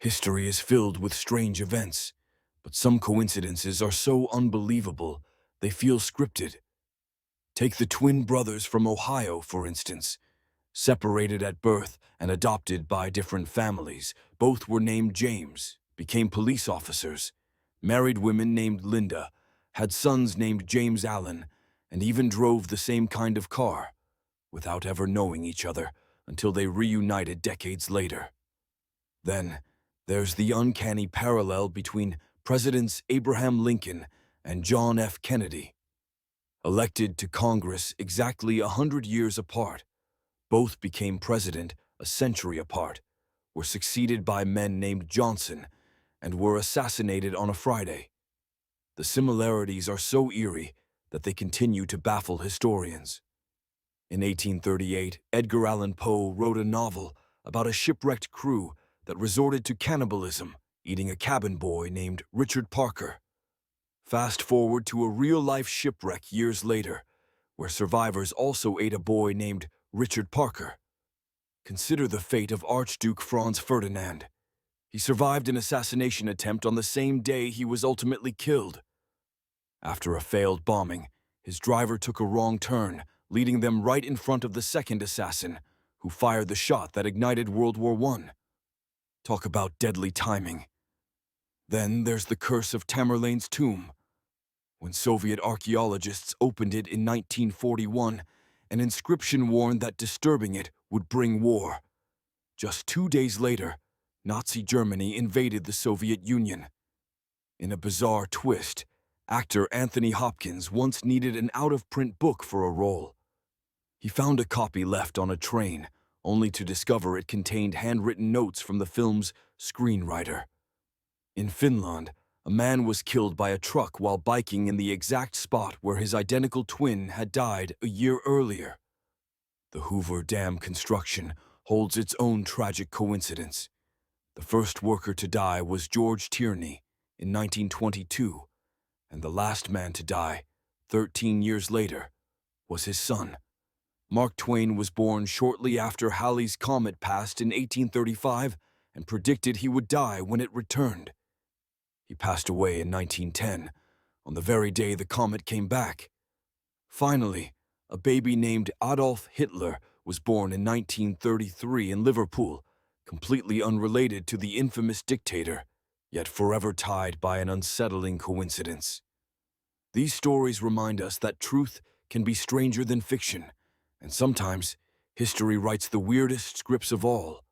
History is filled with strange events, but some coincidences are so unbelievable they feel scripted. Take the twin brothers from Ohio, for instance. Separated at birth and adopted by different families, both were named James, became police officers, married women named Linda, had sons named James Allen, and even drove the same kind of car, without ever knowing each other until they reunited decades later. Then, there's the uncanny parallel between Presidents Abraham Lincoln and John F. Kennedy. Elected to Congress exactly 100 years apart, both became president a century apart, were succeeded by men named Johnson, and were assassinated on a Friday. The similarities are so eerie that they continue to baffle historians. In 1838, Edgar Allan Poe wrote a novel about a shipwrecked crew that resorted to cannibalism, eating a cabin boy named Richard Parker. Fast forward to a real-life shipwreck years later, where survivors also ate a boy named Richard Parker. Consider the fate of Archduke Franz Ferdinand. He survived an assassination attempt on the same day he was ultimately killed. After a failed bombing, his driver took a wrong turn, leading them right in front of the second assassin, who fired the shot that ignited World War I. Talk about deadly timing. Then there's the curse of Tamerlane's tomb. When Soviet archaeologists opened it in 1941, an inscription warned that disturbing it would bring war. Just 2 days later, Nazi Germany invaded the Soviet Union. In a bizarre twist, actor Anthony Hopkins once needed an out-of-print book for a role. He found a copy left on a train, only to discover it contained handwritten notes from the film's screenwriter. In Finland, a man was killed by a truck while biking in the exact spot where his identical twin had died a year earlier. The Hoover Dam construction holds its own tragic coincidence. The first worker to die was George Tierney in 1922, and the last man to die, 13 years later, was his son. Mark Twain was born shortly after Halley's Comet passed in 1835 and predicted he would die when it returned. He passed away in 1910, on the very day the comet came back. Finally, a baby named Adolf Hitler was born in 1933 in Liverpool, completely unrelated to the infamous dictator, yet forever tied by an unsettling coincidence. These stories remind us that truth can be stranger than fiction, and sometimes history writes the weirdest scripts of all.